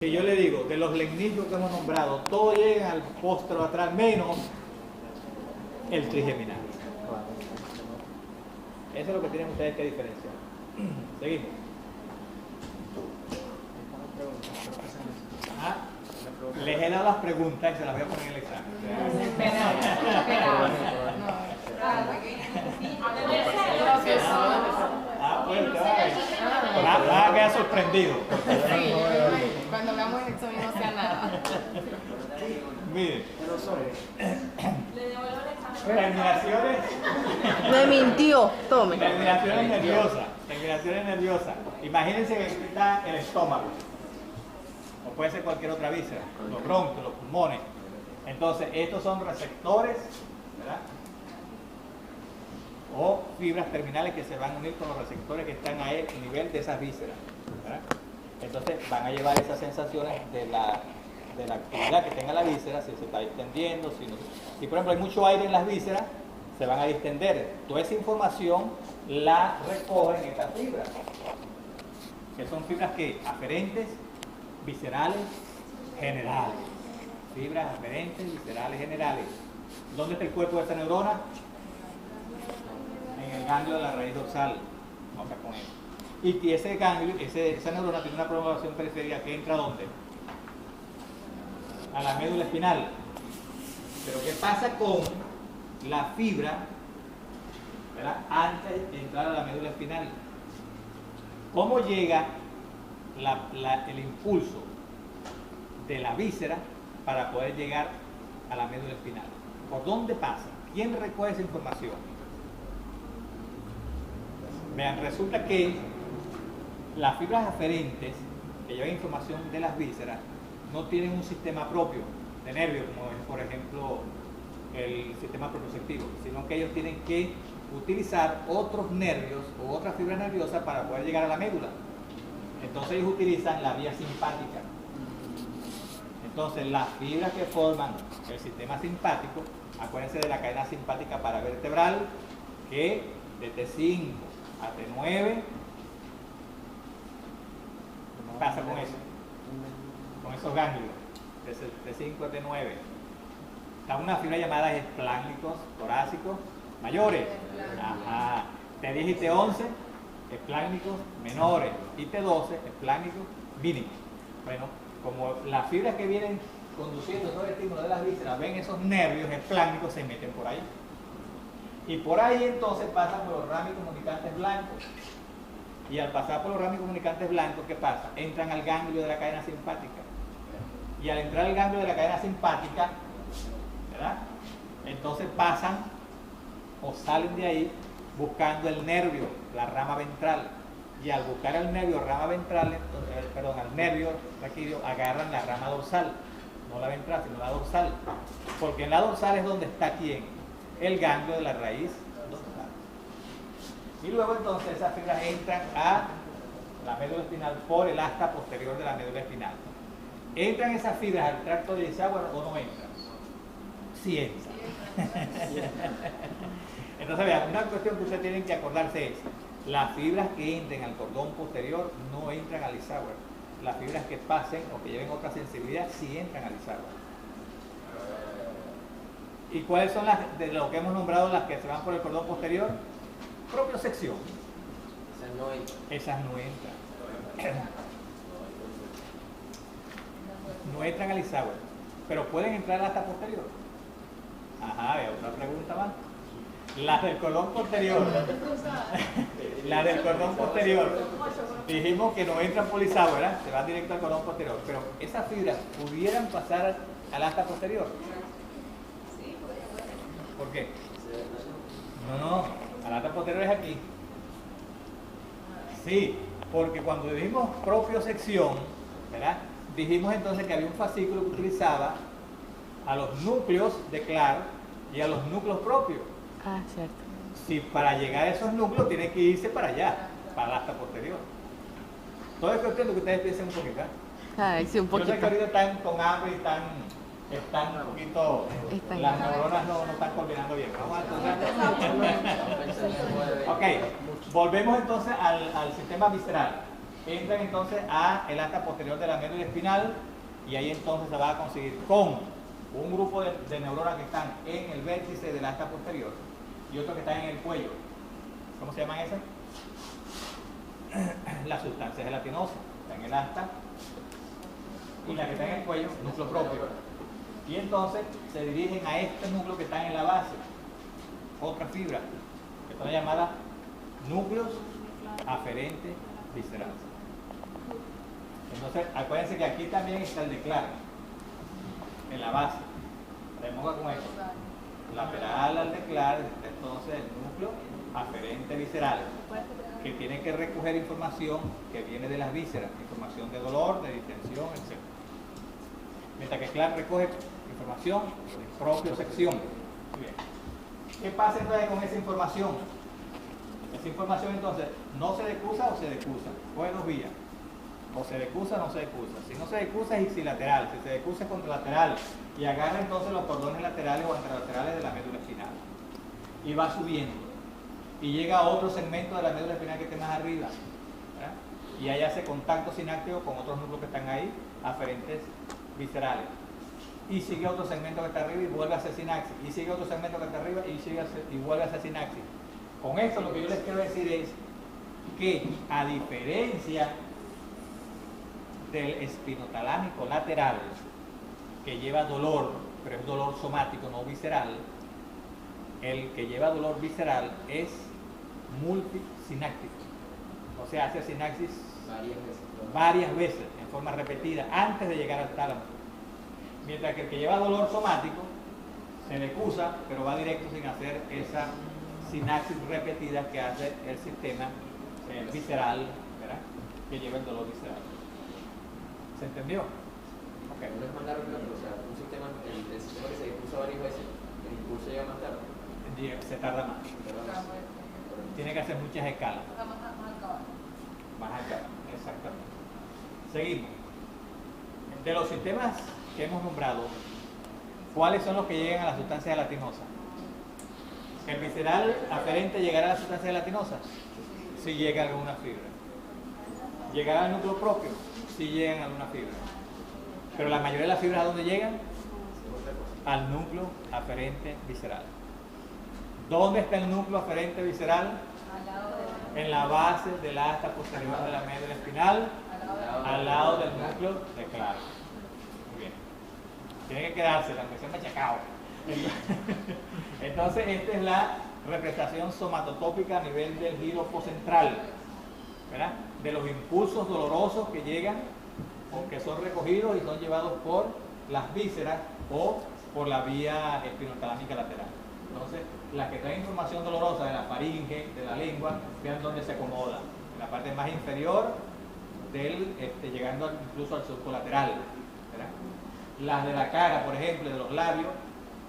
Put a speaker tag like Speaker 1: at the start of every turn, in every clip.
Speaker 1: Que yo le digo, de los lemniscos que hemos nombrado, todos llegan al póstero atrás, menos el trigeminal. Eso es lo que tienen ustedes que diferenciar. Seguimos. Les he dado las preguntas y se las voy a poner en el examen. Vas a quedar sorprendido.
Speaker 2: Sí, cuando veamos el examen no sea nada.
Speaker 1: Mire, terminaciones.
Speaker 3: Me mintió, tome.
Speaker 1: Terminaciones nerviosas. Terminaciones nerviosas. Imagínense que aquí está el estómago. O puede ser cualquier otra víscera. Los bronquios, los pulmones. Entonces, estos son receptores, ¿verdad? O fibras terminales que se van a unir con los receptores que están a nivel de esas vísceras, ¿verdad? Entonces van a llevar esas sensaciones de la actividad que tenga la víscera, si se está distendiendo, si por ejemplo hay mucho aire en las vísceras, se van a distender. Toda esa información la recogen estas fibras, que son fibras que aferentes, viscerales, generales. Fibras aferentes, viscerales, generales. ¿Dónde está el cuerpo de esa neurona? En el ganglio de la raíz dorsal. Vamos a poner. Y ese ganglio, esa neurona tiene una prolongación periférica que entra ¿a dónde? A la médula espinal. Pero ¿qué pasa con la fibra, ¿verdad? Antes de entrar a la médula espinal? ¿Cómo llega el impulso de la víscera para poder llegar a la médula espinal? ¿Por dónde pasa? ¿Quién recoge esa información? Vean, resulta que las fibras aferentes que llevan información de las vísceras no tienen un sistema propio de nervios, como es, por ejemplo, el sistema propioceptivo, sino que ellos tienen que utilizar otros nervios o otras fibras nerviosas para poder llegar a la médula. Entonces ellos utilizan la vía simpática. Entonces las fibras que forman el sistema simpático, acuérdense de la cadena simpática paravertebral, que de T5 a T9, ¿qué pasa con eso? Con esos ganglios, de T5 a T9. Está una fibra llamada espláncnicos torácicos mayores. Ajá. T10 y T11, espláncnicos menores. Y T12, espláncnicos mínimos. Bueno, como las fibras que vienen conduciendo todo el estímulo de las vísceras ven esos nervios espláncnicos, se meten por ahí. Y por ahí entonces pasan por los rami comunicantes blancos. Y al pasar por los rami comunicantes blancos, ¿qué pasa? Entran al ganglio de la cadena simpática. Y al entrar al ganglio de la cadena simpática, ¿verdad? Entonces pasan o salen de ahí buscando el nervio, la rama ventral. Y al buscar el nervio, rama ventral, al nervio raquídeo, agarran la rama dorsal. No la ventral, sino la dorsal. Porque en la dorsal es donde está ¿quién? El ganglio de la raíz dorsal. Y luego entonces esas fibras entran a la médula espinal por el asta posterior de la médula espinal. ¿Entran esas fibras al tracto de Eisenhower o no entran? Sí entran. Entonces vean, una cuestión que ustedes tienen que acordarse es: las fibras que entren al cordón posterior no entran al Eisenhower. Las fibras que pasen o que lleven otra sensibilidad sí entran al Eisenhower. ¿Y cuáles son las de lo que hemos nombrado, las que se van por el cordón posterior? Propiosección. Esas no entran. No entran al Eisenhower, pero pueden entrar hasta posterior. Ajá, vea, otra pregunta más. Las del cordón posterior. Las del cordón posterior. Dijimos que no entran por Eisenhower, ¿verdad? Se van directo al cordón posterior. Pero esas fibras pudieran pasar al asta posterior. ¿Por qué? No, al asta posterior es aquí. Sí, porque cuando dijimos propiosección, ¿verdad? Dijimos entonces que había un fascículo que utilizaba a los núcleos de Clark y a los núcleos propios.
Speaker 3: Ah, cierto.
Speaker 1: Si para llegar a esos núcleos tiene que irse para allá, para el asta posterior. Todo es cuestión de que ustedes piensen un poquito.
Speaker 3: Ay, sí, un
Speaker 1: Yo
Speaker 3: poquito.
Speaker 1: sé que ahorita están con hambre y están un poquito, las neuronas no están coordinando bien. Vamos a entonces. Ok, volvemos entonces al sistema visceral. entran entonces a el asta posterior de la médula espinal y ahí entonces se va a conseguir con un grupo de neuronas que están en el vértice del asta posterior y otros que están en el cuello. ¿Cómo se llaman esas? La sustancia gelatinosa está en el asta y la que está en el cuello, núcleo propio. Y entonces se dirigen a este núcleo que está en la base, otra fibra, que son llamadas núcleos aferentes viscerales. Entonces, acuérdense que aquí también está el declaro, en la base. Tenemos con esto. Lateral al declaro, entonces el núcleo aferente visceral, que tiene que recoger información que viene de las vísceras, información de dolor, de distensión, etc. Mientras que CLAR recoge información de propiocepción. Muy bien. ¿Qué pasa entonces con esa información? Esa información entonces no se decusa o se decusa. Coge dos vías. O se decusa o no se decusa. Si no se decusa es ipsilateral. Si se decusa es contralateral. Y agarra entonces los cordones laterales o anterolaterales de la médula espinal. Y va subiendo. Y llega a otro segmento de la médula espinal que esté más arriba. ¿Verdad? Y ahí hace contacto sináptico con otros núcleos que están ahí, aferentes viscerales. Y sigue otro segmento que está arriba y vuelve a hacer sinapsis. Y sigue otro segmento que está arriba y vuelve a hacer sinapsis. Con esto lo que yo les quiero decir es que, a diferencia del espinotalámico lateral, que lleva dolor, pero es dolor somático, no visceral, el que lleva dolor visceral es multisináptico. O sea, hace sinapsis varias veces, en forma repetida, antes de llegar al tálamo. Mientras que el que lleva dolor somático se decusa, pero va directo sin hacer esa sinapsis repetida que hace el sistema visceral, ¿verdad? Que lleva el dolor visceral. ¿Se entendió?
Speaker 4: Okay. No es más largo que otro, o sea, un sistema, el sistema que se impulsa varias veces, el impulso llega más tarde.
Speaker 1: Se tarda más. Tiene que hacer muchas escalas. Más acá, exactamente. Seguimos. De los sistemas que hemos nombrado, ¿cuáles son los que llegan a la sustancia gelatinosa? ¿El visceral aferente llegará a la sustancia gelatinosa? Si llega a alguna fibra. ¿Llegará al núcleo propio? Si llegan a alguna fibra. Pero la mayoría de las fibras, ¿a dónde llegan? Al núcleo aferente visceral. ¿Dónde está el núcleo aferente visceral? En la base del asta posterior de la médula espinal, al lado del núcleo de claro. Muy bien. Tiene que quedarse, aunque sea machacado. Entonces, esta es la representación somatotópica a nivel del giro central, ¿verdad? De los impulsos dolorosos que llegan o que son recogidos y son llevados por las vísceras o por la vía espinotalámica lateral. Entonces, las que traen información dolorosa de la faringe, de la lengua, vean dónde se acomoda, en la parte más inferior del, llegando incluso al surco lateral, ¿verdad? Las de la cara, por ejemplo, de los labios,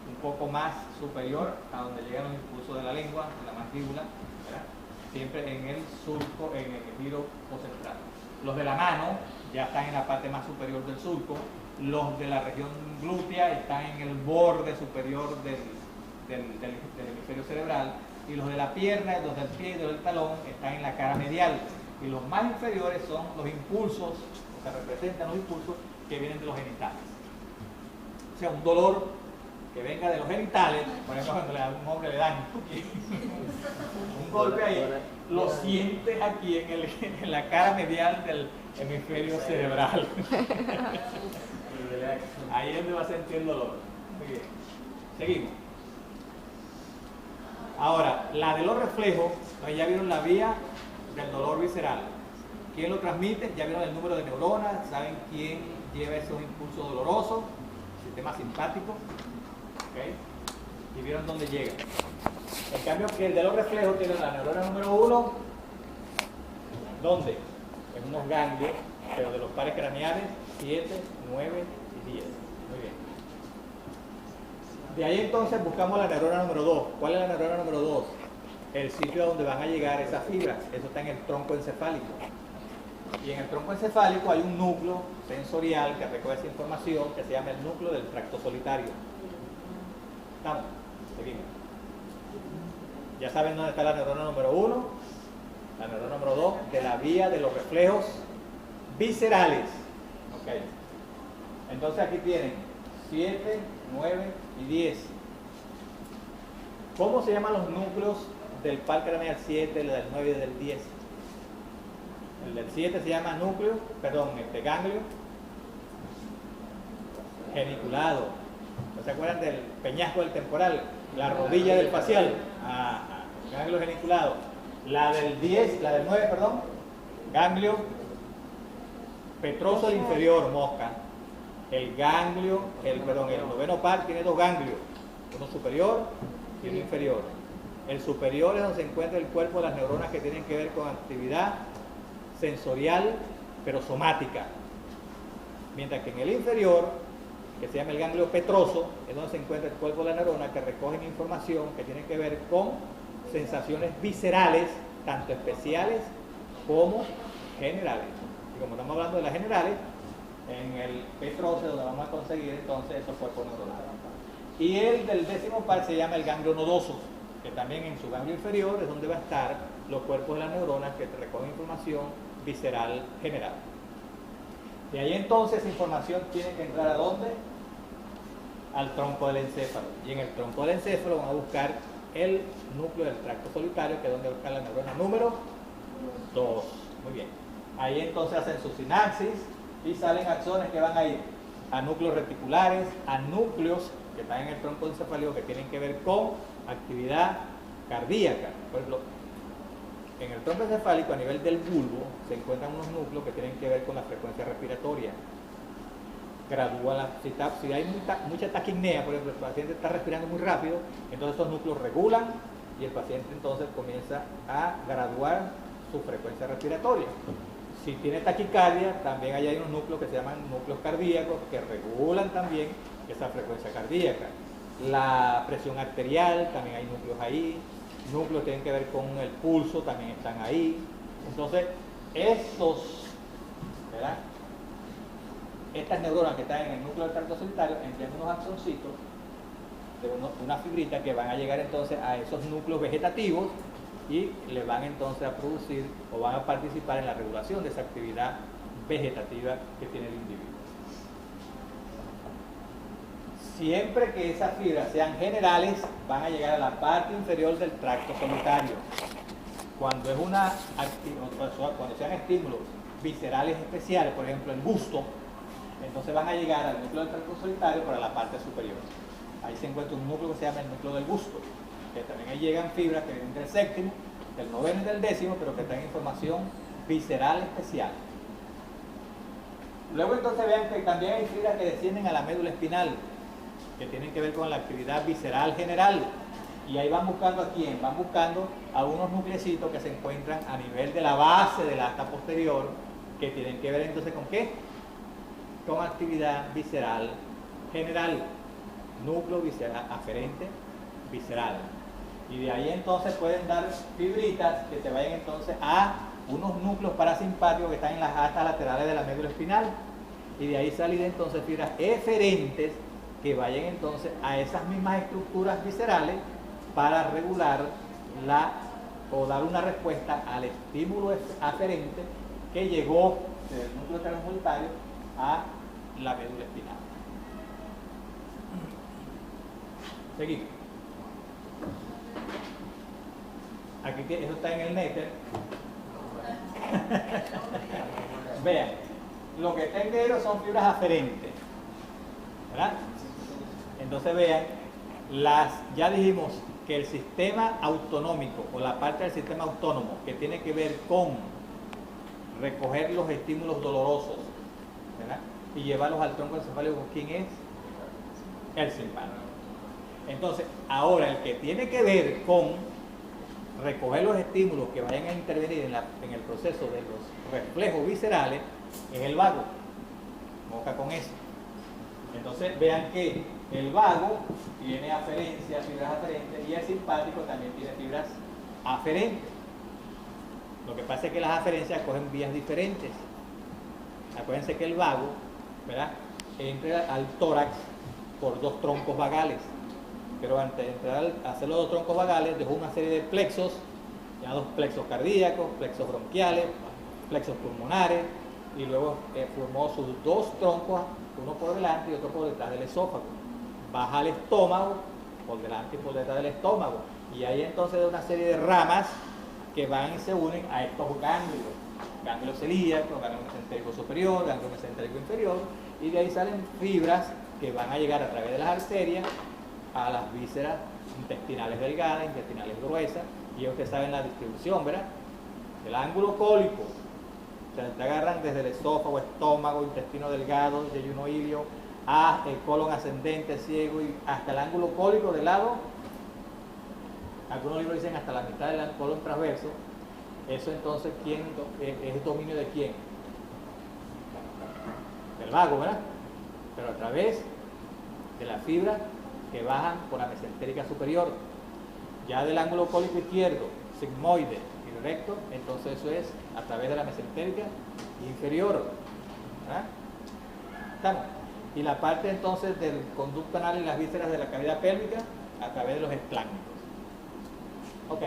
Speaker 1: un poco más superior a donde llegan los impulsos de la lengua, en la mandíbula, ¿verdad? Siempre en el surco, en el giro central. Los de la mano ya están en la parte más superior del surco. Los de la región glútea están en el borde superior del hemisferio cerebral, y los de la pierna, los del pie y los del talón están en la cara medial, y los más inferiores son los impulsos, o sea, representan los impulsos que vienen de los genitales. O sea, un dolor que venga de los genitales, por ejemplo, cuando a un hombre le dan un golpe ahí, lo siente aquí en la cara medial del hemisferio cerebral. Ahí es donde va a sentir el dolor. Muy bien. Seguimos. Ahora, la de los reflejos, pues ya vieron la vía del dolor visceral. ¿Quién lo transmite? Ya vieron el número de neuronas, saben quién lleva esos impulsos dolorosos, sistema simpático, ¿okay? Y vieron dónde llega. En cambio, que el de los reflejos tiene la neurona número 1, ¿dónde? En unos ganglios, pero de los pares craneales 7, 9 y 10. Muy bien. De ahí entonces buscamos la neurona número 2. ¿Cuál es la neurona número 2? El sitio a donde van a llegar esas fibras. Eso está en el tronco encefálico. Y en el tronco encefálico hay un núcleo sensorial que recoge esa información que se llama el núcleo del tracto solitario. ¿Estamos? Seguimos. Ya saben dónde está la neurona número 1, la neurona número 2, de la vía de los reflejos viscerales. Ok. Entonces aquí tienen 7, 9 y 10. ¿Cómo se llaman los núcleos del par craneal 7, el del 9 y del 10? El del 7 se llama núcleo, ganglio geniculado. ¿No se acuerdan del peñasco del temporal? La rodilla del facial. Ganglio geniculado. La del 9, ganglio petroso del inferior, mosca. El noveno par tiene dos ganglios, uno superior y uno inferior. El superior es donde se encuentra el cuerpo de las neuronas que tienen que ver con actividad sensorial, pero somática. Mientras que en el inferior, que se llama el ganglio petroso, es donde se encuentra el cuerpo de la neurona que recogen información que tiene que ver con sensaciones viscerales, tanto especiales como generales. Y como estamos hablando de las generales, en el petroso es donde vamos a conseguir entonces esos cuerpos neuronales. Y el del 10º par se llama el ganglio nodoso, que también en su ganglio inferior es donde va a estar los cuerpos de las neuronas que recogen información visceral general. Y ahí entonces esa información tiene que entrar ¿a dónde? Al tronco del encéfalo. Y en el tronco del encéfalo van a buscar el núcleo del tracto solitario, que es donde va a buscar la neurona número 2. Muy bien. Ahí entonces hacen su sinapsis y salen axones que van a ir a núcleos reticulares, a núcleos que están en el tronco encefálico que tienen que ver con actividad cardíaca. Por ejemplo, en el tronco encefálico a nivel del bulbo se encuentran unos núcleos que tienen que ver con la frecuencia respiratoria. Gradúa si hay mucha taquipnea, por ejemplo, el paciente está respirando muy rápido, entonces esos núcleos regulan y el paciente entonces comienza a graduar su frecuencia respiratoria. Si tiene taquicardia, también hay unos núcleos que se llaman núcleos cardíacos que regulan también esa frecuencia cardíaca. La presión arterial, también hay núcleos ahí. Núcleos que tienen que ver con el pulso, también están ahí. Entonces, estas neuronas que están en el núcleo del tracto solitario envían unos axoncitos de una fibrita que van a llegar entonces a esos núcleos vegetativos y le van entonces a producir o van a participar en la regulación de esa actividad vegetativa que tiene el individuo. Siempre que esas fibras sean generales, van a llegar a la parte inferior del tracto solitario. Cuando sean estímulos viscerales especiales, por ejemplo el busto, entonces van a llegar al núcleo del tracto solitario para la parte superior. Ahí se encuentra un núcleo que se llama el núcleo del busto, que también ahí llegan fibras que vienen del séptimo, del noveno y del 10º, pero que traen información visceral especial. Luego entonces vean que también hay fibras que descienden a la médula espinal, que tienen que ver con la actividad visceral general. Y ahí van buscando a quién, van buscando a unos nuclecitos que se encuentran a nivel de la base del asta posterior, que tienen que ver entonces con qué, con actividad visceral general, núcleo visceral aferente visceral. Y de ahí entonces pueden dar fibritas que se vayan entonces a unos núcleos parasimpáticos que están en las astas laterales de la médula espinal, y de ahí salir entonces fibras eferentes que vayan entonces a esas mismas estructuras viscerales para regular o dar una respuesta al estímulo aferente que llegó del núcleo transvoltario a la médula espinal. Seguimos. Aquí eso está en el néter. Vean, lo que está en negro son fibras aferentes, ¿verdad? Entonces vean, ya dijimos que el sistema autonómico o la parte del sistema autónomo que tiene que ver con recoger los estímulos dolorosos, ¿verdad?, y llevarlos al tronco encefálico, ¿quién es? El simpático. Entonces, ahora el que tiene que ver con recoger los estímulos que vayan a intervenir en el proceso de los reflejos viscerales es el vago. Moca con eso. Entonces vean que el vago tiene aferencia, fibras aferentes, y el simpático también tiene fibras aferentes. Lo que pasa es que las aferencias cogen vías diferentes. Acuérdense que el vago, ¿verdad?, entra al tórax por dos troncos vagales, pero antes de entrar a hacer los dos troncos vagales dejó una serie de plexos, llamados plexos cardíacos, plexos bronquiales, plexos pulmonares, y luego formó sus dos troncos, uno por delante y otro por detrás del esófago. Baja al estómago, por delante y por detrás del estómago, y hay entonces una serie de ramas que van y se unen a estos ganglios. Ganglio celíaco, ganglio mesentérico superior, ganglio mesentérico inferior, y de ahí salen fibras que van a llegar a través de las arterias a las vísceras intestinales delgadas, intestinales gruesas, y ustedes saben la distribución, ¿verdad? El ángulo cólico, o sea, te agarran desde el esófago, estómago, intestino delgado, yeyuno ilio, a el colon ascendente, ciego, y hasta el ángulo cólico del lado, algunos libros dicen hasta la mitad del colon transverso. Eso entonces, ¿quién es el dominio de quién? Del vago, ¿verdad? Pero a través de las fibras que bajan por la mesentérica superior. Ya del ángulo cólico izquierdo, sigmoide y recto, entonces eso es a través de la mesentérica inferior, ¿verdad? ¿Estamos? Y la parte entonces del conducto anal y las vísceras de la cavidad pélvica a través de los espláncnicos. Ok.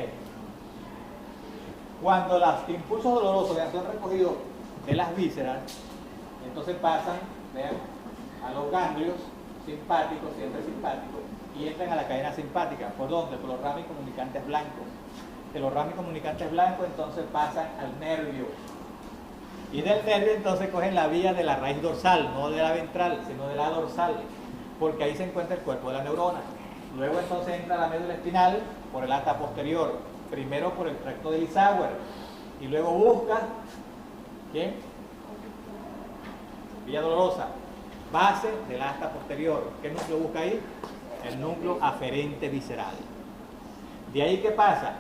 Speaker 1: Cuando los impulsos dolorosos ya son recogidos de las vísceras, entonces pasan, vean, a los ganglios simpáticos, siempre simpáticos, y entran a la cadena simpática. ¿Por dónde? Por los ramis comunicantes blancos. De los ramis comunicantes blancos entonces pasan al nervio. Y del nervio entonces cogen la vía de la raíz dorsal, no de la ventral, sino de la dorsal, porque ahí se encuentra el cuerpo de la neurona. Luego entonces entra la médula espinal por el asta posterior, primero por el tracto de Lisauer, y luego busca, ¿quién? Vía dolorosa, base del asta posterior. ¿Qué núcleo busca ahí? El núcleo aferente visceral. De ahí, ¿qué pasa?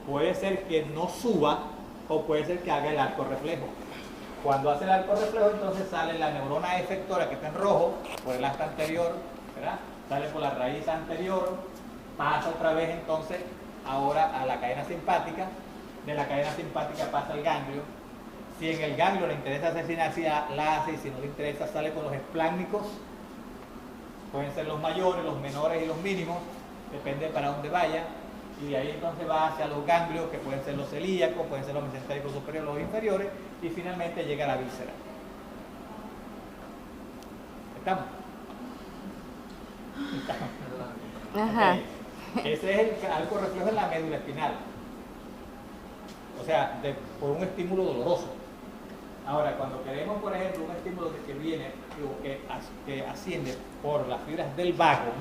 Speaker 1: Puede ser que no suba o puede ser que haga el arco reflejo. Cuando hace el arco reflejo, entonces sale la neurona efectora que está en rojo por el asta anterior, ¿verdad? Sale por la raíz anterior, pasa otra vez entonces ahora a la cadena simpática, de la cadena simpática pasa al ganglio. Si en el ganglio le interesa asesinar, la hace, y si no le interesa sale con los espláncnicos, pueden ser los mayores, los menores y los mínimos, depende para dónde vaya, y de ahí entonces va hacia los ganglios, que pueden ser los celíacos, pueden ser los mesentéricos superiores, los inferiores, y finalmente llega a la víscera. ¿Estamos?
Speaker 3: Ajá.
Speaker 1: Okay. Ese es el arco reflejo en la médula espinal, o sea, por un estímulo doloroso. Ahora, cuando queremos, por ejemplo, un estímulo que viene o que asciende por las fibras del vago,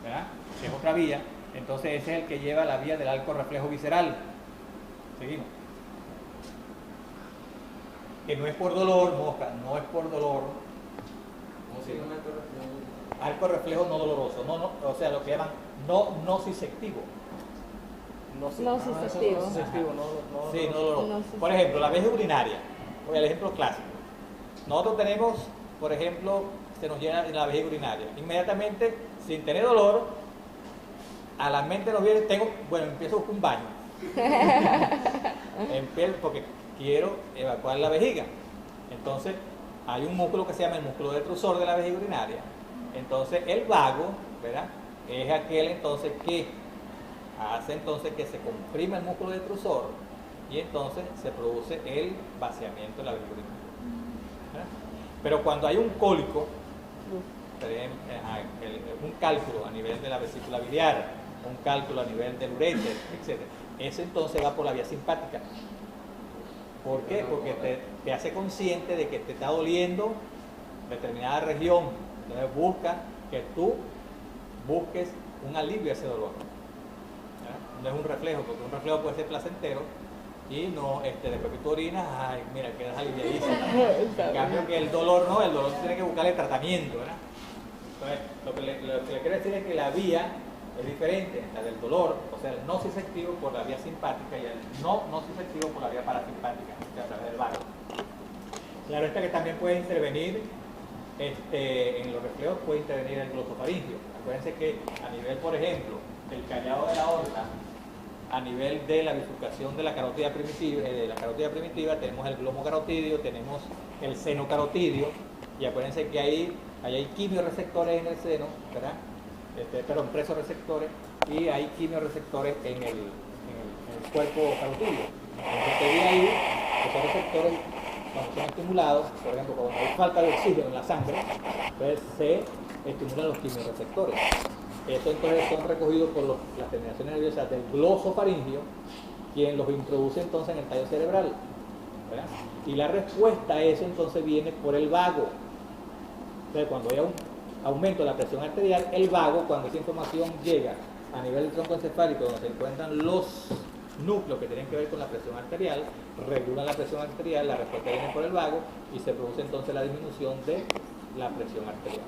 Speaker 1: ¿verdad? Que es otra vía, entonces ese es el que lleva la vía del arco reflejo visceral. Seguimos. Que no es por dolor, mosca, no es por dolor.
Speaker 4: ¿Cómo se llama el
Speaker 1: Arco reflejo no doloroso, o sea, lo que llaman nocisectivo.
Speaker 3: Nocisectivo.
Speaker 1: Sí, no doloroso. Por ejemplo, la vejiga urinaria. Voy al ejemplo clásico. Nosotros tenemos, por ejemplo, se nos llena la vejiga urinaria. Inmediatamente, sin tener dolor, a la mente nos viene, empiezo a buscar un baño. Empiezo porque quiero evacuar la vejiga. Entonces, hay un músculo que se llama el músculo detrusor de la vejiga urinaria. Entonces, el vago, ¿verdad? Es aquel entonces que hace entonces que se comprime el músculo detrusor y entonces se produce el vaciamiento de la vejiga urinaria. Pero cuando hay un cólico, un cálculo a nivel de la vesícula biliar, un cálculo a nivel del uréter, etc., ese entonces va por la vía simpática. ¿Por qué? Porque te hace consciente de que te está doliendo determinada región. Entonces busca que tú busques un alivio a ese dolor. No es un reflejo, porque un reflejo puede ser placentero y no, después que tú orinas, ay, mira, quedas aliviadísimo. En cambio que el dolor no, el dolor tiene que buscarle tratamiento, ¿verdad? Entonces, lo que le quiero decir es que la vía es diferente, la del dolor, o sea, el nocisectivo por la vía simpática y el no nocisectivo por la vía parasimpática, o sea, a través del vago. Claro está que también puede intervenir, en los reflejos puede intervenir el glosofaringio. Acuérdense que a nivel, por ejemplo, del callado de la aorta, a nivel de la bifurcación de la carótida primitiva, tenemos el glomo carotidio, tenemos el seno carotidio, y acuérdense que ahí hay quimioreceptores en el seno, ¿verdad? Presoreceptores, y hay quimioreceptores en el cuerpo carotidio. Entonces de ahí, esos receptores cuando son estimulados, por ejemplo, cuando hay falta de oxígeno en la sangre, pues se estimulan los quimiorreceptores. Eso entonces son recogidos por las terminaciones nerviosas del glosofaringio, quien los introduce entonces en el tallo cerebral, ¿verdad? Y la respuesta a eso entonces viene por el vago. Entonces, cuando hay un aumento de la presión arterial, el vago, cuando esa información llega a nivel del tronco encefálico, donde se encuentran los núcleos que tienen que ver con la presión arterial, regulan la presión arterial, la respuesta viene por el vago y se produce entonces la disminución de la presión arterial.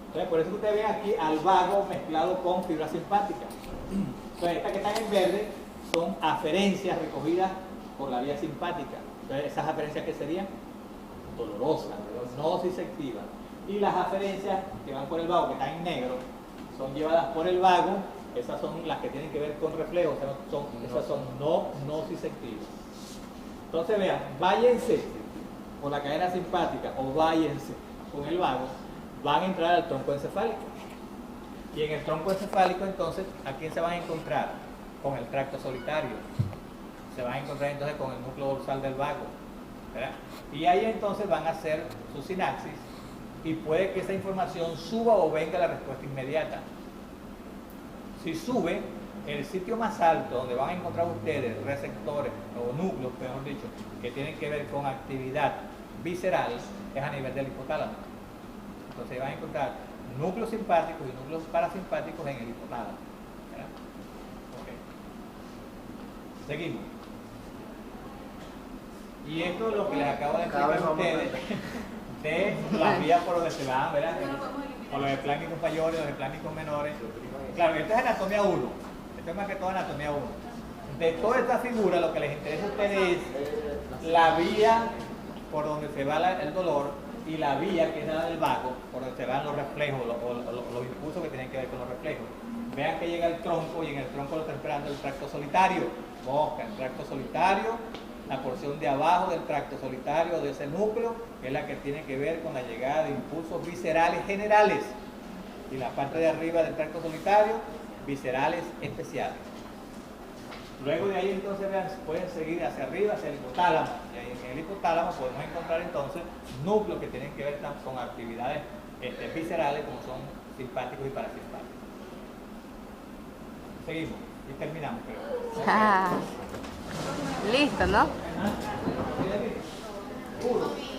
Speaker 1: Entonces, por eso que ustedes ven aquí al vago mezclado con fibra simpática. Entonces, estas que están en verde son aferencias recogidas por la vía simpática. Entonces, esas aferencias que serían dolorosas, no cisectivas. Y las aferencias que van por el vago, que están en negro, son llevadas por el vago. Esas son las que tienen que ver con reflejos, esas son no cisectivas. Entonces vean, váyanse por la cadena simpática o váyanse con el vago, van a entrar al tronco encefálico. Y en el tronco encefálico entonces, ¿a quién se van a encontrar? Con el tracto solitario. Se van a encontrar entonces con el núcleo dorsal del vago, ¿verdad? Y ahí entonces van a hacer su sinapsis y puede que esa información suba o venga la respuesta inmediata. Si sube, el sitio más alto donde van a encontrar ustedes receptores o núcleos, mejor dicho, que tienen que ver con actividad visceral, es a nivel del hipotálamo. Entonces van a encontrar núcleos simpáticos y núcleos parasimpáticos en el hipotálamo, ¿verdad? Okay. Seguimos. Y esto es lo que les acabo de explicar a ustedes de las vías por donde se van, ¿verdad? Por los heplánicos mayores, los heplánicos menores. Claro, esto es anatomía 1. Esto es más que todo anatomía 1. De toda esta figura, lo que les interesa a ustedes es la vía por donde se va el dolor y la vía que es la del vago, por donde se van los reflejos, los impulsos que tienen que ver con los reflejos. Vean que llega el tronco y en el tronco lo está esperando el tracto solitario. Mosca, el tracto solitario, la porción de abajo del tracto solitario de ese núcleo, que es la que tiene que ver con la llegada de impulsos viscerales generales. Y la parte de arriba del tracto solitario, viscerales especiales. Luego de ahí entonces vean, pueden seguir hacia arriba, hacia el hipotálamo. Y ahí en el hipotálamo podemos encontrar entonces núcleos que tienen que ver con actividades viscerales como son simpáticos y parasimpáticos. Seguimos y terminamos, creo.
Speaker 3: Ah, listo, ¿no?
Speaker 1: Uno.